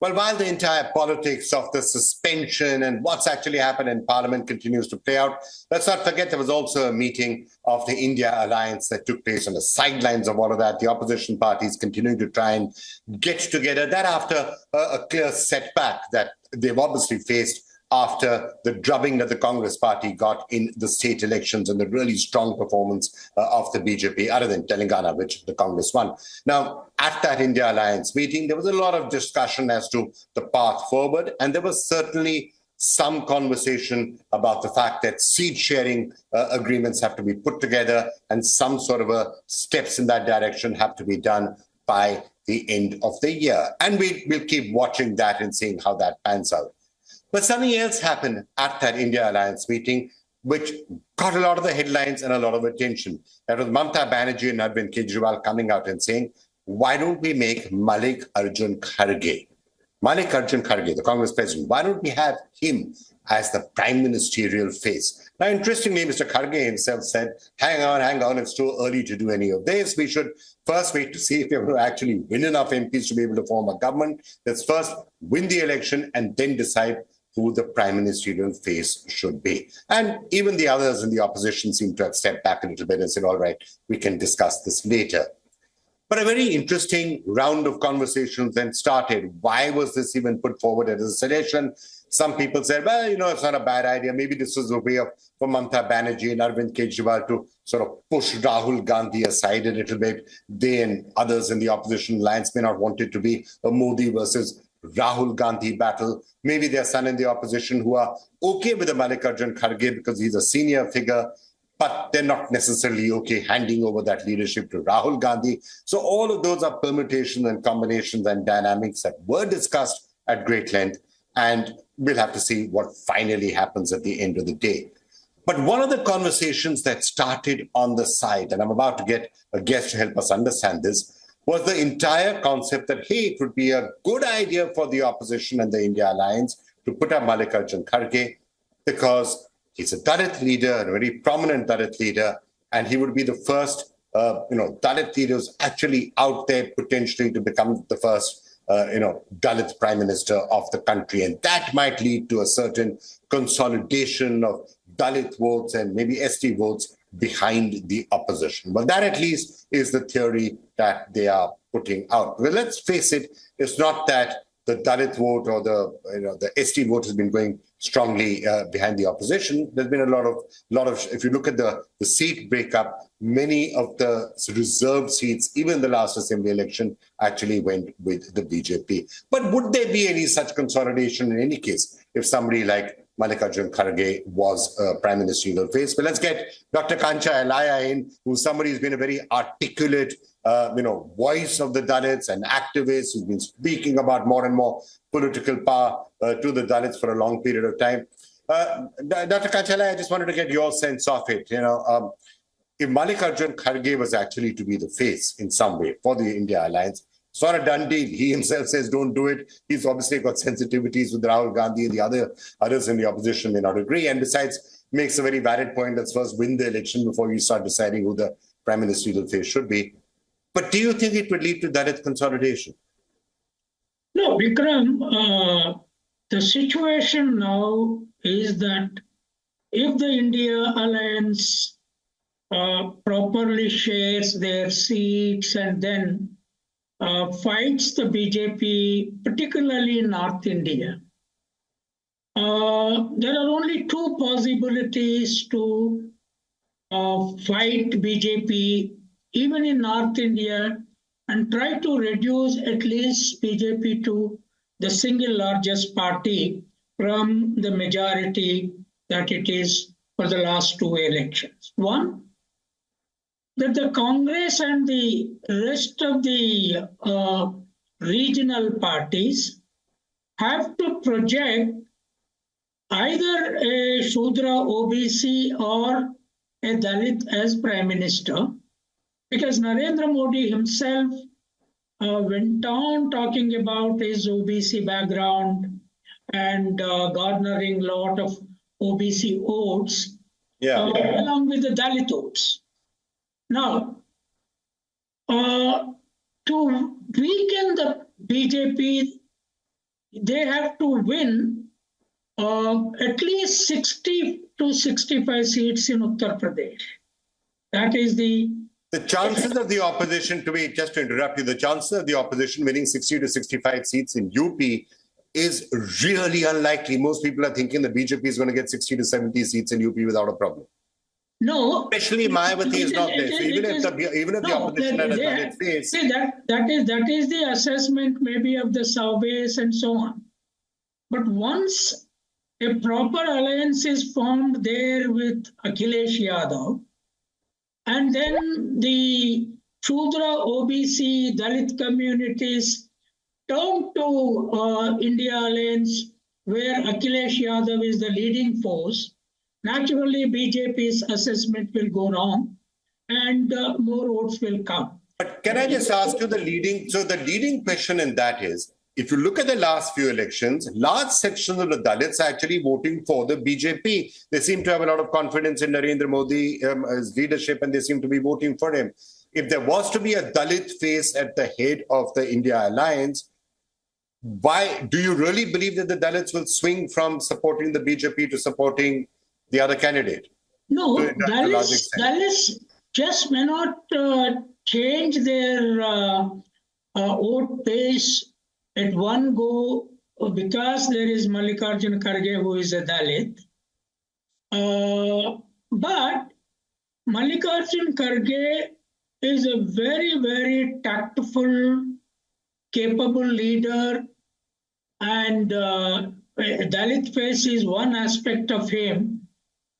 Well, while the entire politics of the suspension and what's actually happened in Parliament continues to play out, let's not forget there was also a meeting of the India Alliance that took place on the sidelines of all of that. The opposition parties continuing to try and get together. That after a clear setback that they've obviously faced after the drubbing that the Congress party got in the state elections and the really strong performance of the BJP, other than Telangana, which the Congress won. Now, at that India Alliance meeting, there was a lot of discussion as to the path forward, and there was certainly some conversation about the fact that seat-sharing agreements have to be put together and some sort of steps in that direction have to be done by the end of the year. And we'll keep watching that and seeing how that pans out. But something else happened at that India Alliance meeting, which got a lot of the headlines and a lot of attention. That was Mamata Banerjee and Arvind Kejriwal coming out and saying, why don't we make Mallikarjun Kharge, the Congress president, why don't we have him as the prime ministerial face? Now, interestingly, Mr. Kharge himself said, hang on, it's too early to do any of this. We should first wait to see if we're going to actually win enough MPs to be able to form a government. Let's first win the election and then decide who the prime ministerial face should be. And even the others in the opposition seem to have stepped back a little bit and said, all right, we can discuss this later. But a very interesting round of conversations then started. Why was this even put forward as a suggestion? Some people said, well, it's not a bad idea. Maybe this was a way for Mamata Banerjee and Arvind Kejriwal to sort of push Rahul Gandhi aside a little bit. They and others in the opposition alliance may not want it to be a Modi versus Rahul Gandhi battle. Maybe there's some in the opposition who are okay with the Mallikarjun Kharge because he's a senior figure, but they're not necessarily okay handing over that leadership to Rahul Gandhi. So all of those are permutations and combinations and dynamics that were discussed at great length, and we'll have to see what finally happens at the end of the day. But one of the conversations that started on the side, and I'm about to get a guest to help us understand this, was the entire concept that, hey, it would be a good idea for the opposition and the India Alliance to put up Mallikarjun Kharge because he's a Dalit leader, a very prominent Dalit leader, and he would be the first, Dalit leader who's actually out there potentially to become the first, Dalit prime minister of the country. And that might lead to a certain consolidation of Dalit votes and maybe ST votes behind the opposition. Well, that at least is the theory that they are putting out. Well, let's face it, it's not that the Dalit vote or the ST vote has been going strongly behind the opposition. There's been a lot of if you look at the seat breakup, many of the reserved seats, even the last assembly election, actually went with the BJP. But would there be any such consolidation in any case if somebody like Mallikarjun Kharge was prime ministerial face? Well, let's get Dr. Kancha Ilaiah in, who's somebody who's been a very articulate, voice of the Dalits and activist who's been speaking about more and more political power to the Dalits for a long period of time. Dr. Kancha Ilaiah, I just wanted to get your sense of it. If Mallikarjun Kharge was actually to be the face in some way for the India Alliance, it's not a done deal. He himself says don't do it. He's obviously got sensitivities with Rahul Gandhi and the others in the opposition may not agree. And besides, makes a very valid point. Let's first win the election before you start deciding who the prime ministerial face should be. But do you think it would lead to Dalit consolidation? No, Vikram, the situation now is that if the India Alliance properly shares their seats and then fights the BJP, particularly in North India, there are only two possibilities to fight BJP, even in North India, and try to reduce at least BJP to the single largest party from the majority that it is for the last two elections. One, that the Congress and the rest of the regional parties have to project either a Shudra OBC or a Dalit as prime minister, because Narendra Modi himself went on talking about his OBC background and garnering a lot of OBC votes along with the Dalit votes. Now, to weaken the BJP, they have to win at least 60 to 65 seats in Uttar Pradesh. That is the chances of the opposition, just to interrupt you, the chances of the opposition winning 60 to 65 seats in UP is really unlikely. Most people are thinking the BJP is going to get 60 to 70 seats in UP without a problem. No, especially Mayawati is not there. So even if the opposition had a Dalit face, see that is the assessment maybe of the surveys and so on. But once a proper alliance is formed there with Akhilesh Yadav, and then the Shudra, OBC, Dalit communities turn to India Alliance, where Akhilesh Yadav is the leading force, naturally BJP's assessment will go wrong and more votes will come. But can I just ask you the leading question in that is, if you look at the last few elections, large sections of the Dalits are actually voting for the BJP. They seem to have a lot of confidence in Narendra Modi's leadership, and they seem to be voting for him. If there was to be a Dalit face at the head of the India Alliance, why do you really believe that the Dalits will swing from supporting the BJP to supporting the other candidate? No, Dalits just may not change their vote base at one go because there is Mallikarjun Kharge, who is a Dalit. But Mallikarjun Kharge is a very, very tactful, capable leader, and Dalit face is one aspect of him,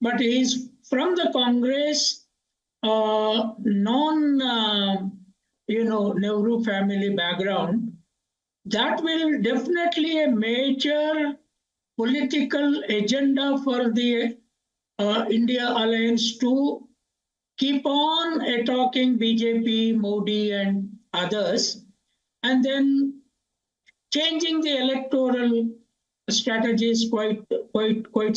but he is from the Congress, Nehru family background. That will definitely a major political agenda for the India Alliance to keep on attacking BJP, Modi and others, and then changing the electoral strategy is quite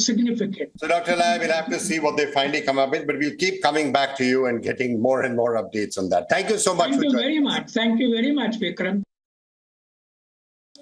significant. So Dr. Ilaiah, we'll have to see what they finally come up with, but we'll keep coming back to you and getting more and more updates on that. Thank you so much. Thank you very much. Thank you very much, Vikram.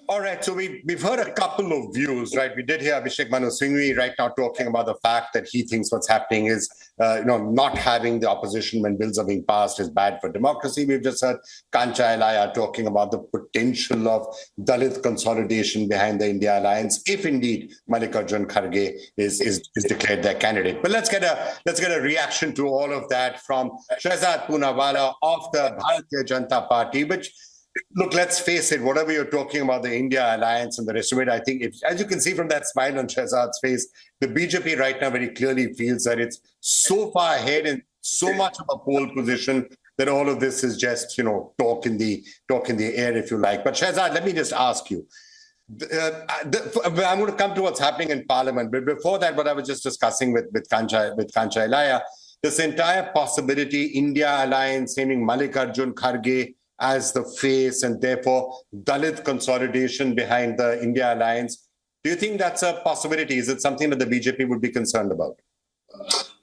All right, so we've heard a couple of views, right? We did hear Abhishek Manu Singhvi right now talking about the fact that he thinks what's happening is, not having the opposition when bills are being passed is bad for democracy. We've just heard Kancha Ilaiah talking about the potential of Dalit consolidation behind the India Alliance, if indeed Mallikarjun Kharge is declared their candidate. But let's get a reaction to all of that from Shehzad Poonawala of the Bharatiya Janata Party, which, look, let's face it, whatever you're talking about the India Alliance and the rest of it, I think, as you can see from that smile on Shehzad's face, the BJP right now very clearly feels that it's so far ahead and so much of a pole position that all of this is just, talk in the air, if you like. But Shehzad, let me just ask you. I'm going to come to what's happening in Parliament, but before that, what I was just discussing with Kancha Ilaiah, this entire possibility, India Alliance naming Mallikarjun Kharge as the face and therefore Dalit consolidation behind the India Alliance. Do you think that's a possibility? Is it something that the BJP would be concerned about?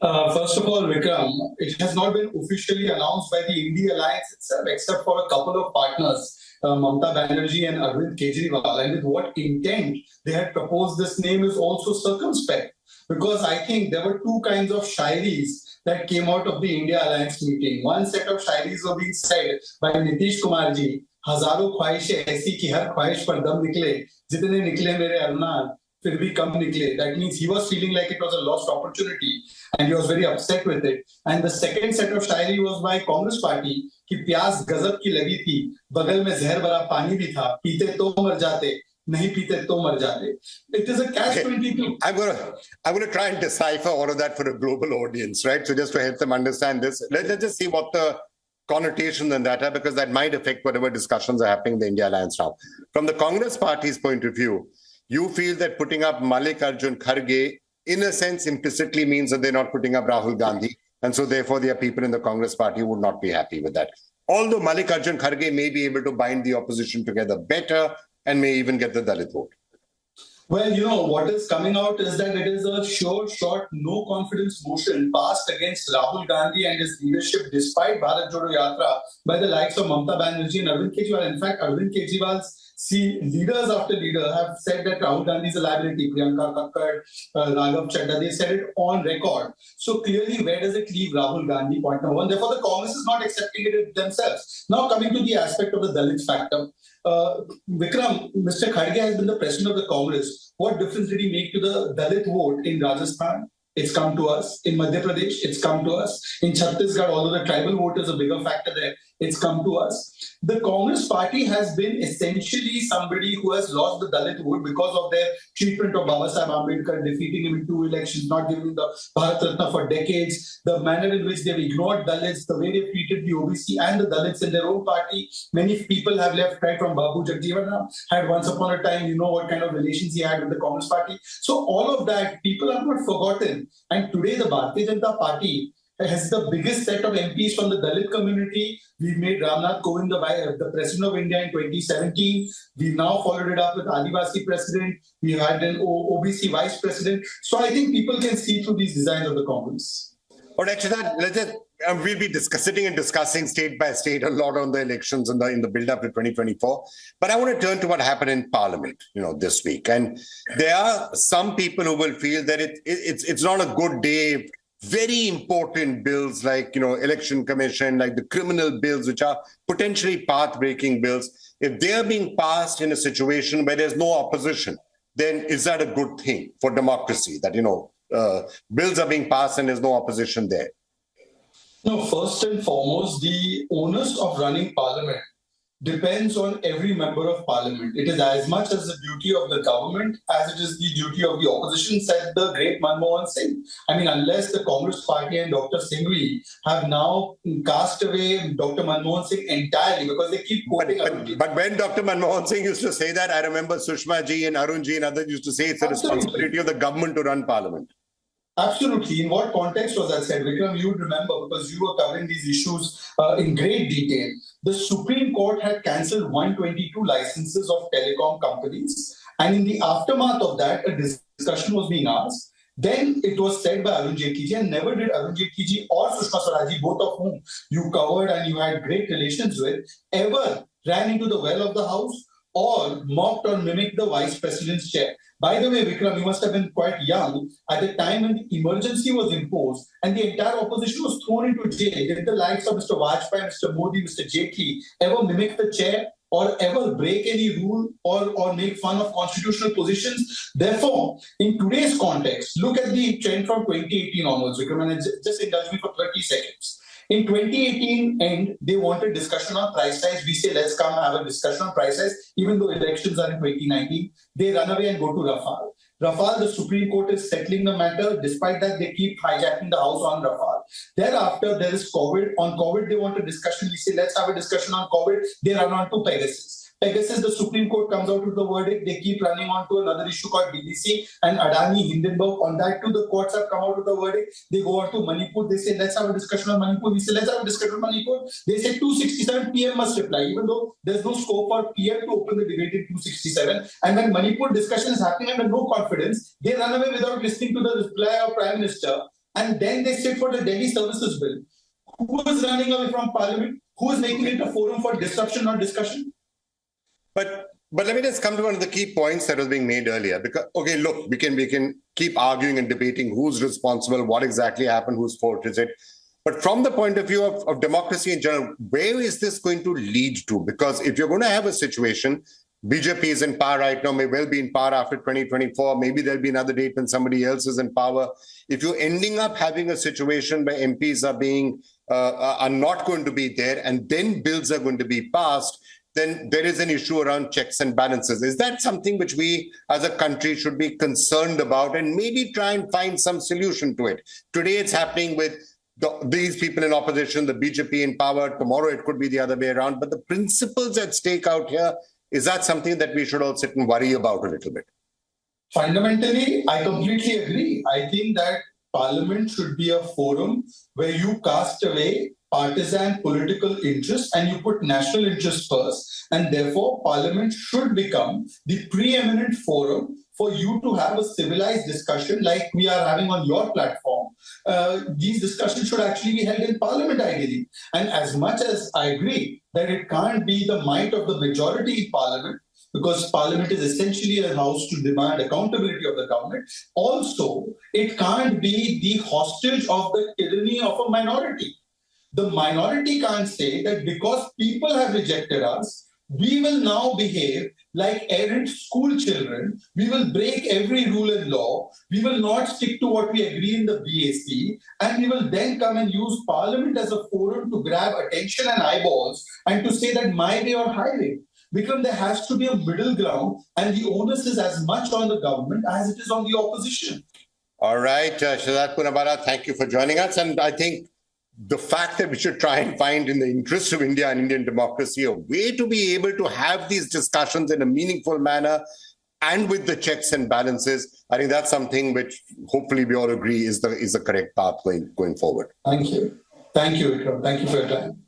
First of all, Vikram, it has not been officially announced by the India Alliance itself, except for a couple of partners, Mamata Banerjee and Arvind Kejriwal. And with what intent they had proposed this name is also circumspect, because I think there were two kinds of shairis that came out of the India Alliance meeting. One set of shairis were being said by Nitish Kumar ji, हजारों ख्वाहिशें ऐसी कि हर ख्वाहिश पर दम निकले, जितने निकले मेरे अरमान फिर भी कम निकले. That means he was feeling like it was a lost opportunity and he was very upset with it. And the second set of shairi was by Congress Party कि प्यास गजब की लगी थी, बगल में जहर भरा पानी भी था, पीते तो मर जाते, नहीं पीते तो मर जाते. It is a catch-22. I'm going to try and decipher all of that for a global audience, right? So just to help them understand this, let's just see what the connotations and that are, because that might affect whatever discussions are happening in the India Alliance now. From the Congress Party's point of view, you feel that putting up Mallikarjun Kharge, in a sense, implicitly means that they're not putting up Rahul Gandhi. And so therefore, there are people in the Congress Party who would not be happy with that. Although Mallikarjun Kharge may be able to bind the opposition together better and may even get the Dalit vote. Well, what is coming out is that it is a short, no confidence motion passed against Rahul Gandhi and his leadership despite Bharat Jodo Yatra by the likes of Mamata Banerjee and Arvind Kejriwal. In fact, Arvind Kejriwal's See, leaders after leader have said that Rahul Gandhi is a liability. Priyanka Thakkar, Raghav Chadha, they said it on record. So clearly, where does it leave Rahul Gandhi? Point number one. Therefore, the Congress is not accepting it themselves. Now, coming to the aspect of the Dalit factor. Vikram, Mr. Kharge has been the president of the Congress. What difference did he make to the Dalit vote in Rajasthan? It's come to us. In Madhya Pradesh, it's come to us. In Chhattisgarh, although the tribal vote is a bigger factor there, it's come to us. The Congress party has been essentially somebody who has lost the Dalit vote because of their treatment of Baba Sahib Ambedkar, defeating him in 2 elections, not giving him the Bharat Ratna for decades, the manner in which they've ignored Dalits, the way they've treated the OBC and the Dalits in their own party. Many people have left, right from Babu Jagjeevan Ram, had once upon a time, you know what kind of relations he had with the Congress party. So all of that, people have not forgotten. And today the Bharatiya Janata Party has the biggest set of MPs from the Dalit community. We've made Ramnath Kovind the President of India in 2017. We've now followed it up with Adivasi President. We had an OBC Vice President. So I think people can see through these designs of the Congress. But actually, we'll be discussing state by state a lot on the elections in the build-up to 2024. But I want to turn to what happened in Parliament, this week. And there are some people who will feel that it's not a good day. Very important bills like, election commission, like the criminal bills, which are potentially path-breaking bills, if they're being passed in a situation where there's no opposition, then is that a good thing for democracy? That, bills are being passed and there's no opposition there? No, first and foremost, the onus of running Parliament depends on every member of Parliament. It is as much as the duty of the government as it is the duty of the opposition, said the great Manmohan Singh. I mean, unless the Congress party and Dr. Singhvi have now cast away Dr. Manmohan Singh entirely because they keep quoting But when Dr. Manmohan Singh used to say that, I remember Sushma ji and Arun ji and others used to say it's a responsibility of the government to run Parliament. Absolutely. In what context was that said? Vikram, you would remember because you were covering these issues in great detail. The Supreme Court had cancelled 122 licenses of telecom companies. And in the aftermath of that, a discussion was being asked. Then it was said by Arun Jaitley, and never did Arun Jaitley or Sushma Swaraj, both of whom you covered and you had great relations with, ever ran into the well of the House or mocked or mimicked the Vice President's chair. By the way, Vikram, you must have been quite young at the time when the emergency was imposed and the entire opposition was thrown into jail. Did the likes of Mr. Vajpayee, Mr. Modi, Mr. Jaitley ever mimic the chair or ever break any rule or make fun of constitutional positions? Therefore, in today's context, look at the trend from 2018 onwards, Vikram, and just indulge me for 30 seconds. In 2018 end, they wanted discussion on price rise. We say, let's come have a discussion on price rise, even though elections are in 2019. They run away and go to Rafale. Rafale, the Supreme Court is settling the matter. Despite that, they keep hijacking the House on Rafale. Thereafter, there is COVID. On COVID, they want a discussion. We say, let's have a discussion on COVID. They run on to Pegasus. Pegasus, the Supreme Court comes out with the verdict. They keep running on to another issue called BBC and Adani, Hindenburg. On that too, the courts have come out with the verdict. They go on to Manipur. They say, let's have a discussion on Manipur. We say, let's have a discussion on Manipur. They say 267 PM must reply, even though there's no scope for PM to open the debate in 267. And when Manipur discussion is happening under no confidence, they run away without listening to the reply of Prime Minister. And then they sit for the Delhi Services Bill. Who is running away from Parliament? Who is making it a forum for disruption, not discussion? But let me just come to one of the key points that was being made earlier. Because, okay, look, we can keep arguing and debating who's responsible, what exactly happened, whose fault is it. But from the point of view of democracy in general, where is this going to lead to? Because if you're going to have a situation, BJP is in power right now, may well be in power after 2024, maybe there'll be another date when somebody else is in power. If you're ending up having a situation where MPs are not going to be there and then bills are going to be passed, then there is an issue around checks and balances. Is that something which we as a country should be concerned about and maybe try and find some solution to it? Today it's happening with these people in opposition, the BJP in power. Tomorrow it could be the other way around. But the principles at stake out here, is that something that we should all sit and worry about a little bit? Fundamentally, I completely agree. I think that Parliament should be a forum where you cast away partisan political interests and you put national interests first. And therefore, Parliament should become the preeminent forum for you to have a civilized discussion like we are having on your platform. These discussions should actually be held in Parliament ideally. And as much as I agree that it can't be the might of the majority in Parliament because Parliament is essentially a house to demand accountability of the government. Also, it can't be the hostage of the tyranny of a minority. The minority can't say that because people have rejected us, we will now behave like errant school children. We will break every rule and law. We will not stick to what we agree in the BAC. And we will then come and use Parliament as a forum to grab attention and eyeballs and to say that my way or highway. Vikram, there has to be a middle ground, and the onus is as much on the government as it is on the opposition. All right, Shahzad Punabara, thank you for joining us. And I think the fact that we should try and find, in the interest of India and Indian democracy, a way to be able to have these discussions in a meaningful manner and with the checks and balances, I think that's something which hopefully we all agree is the correct path going forward. Thank you. Thank you, Vikram. Thank you for your time.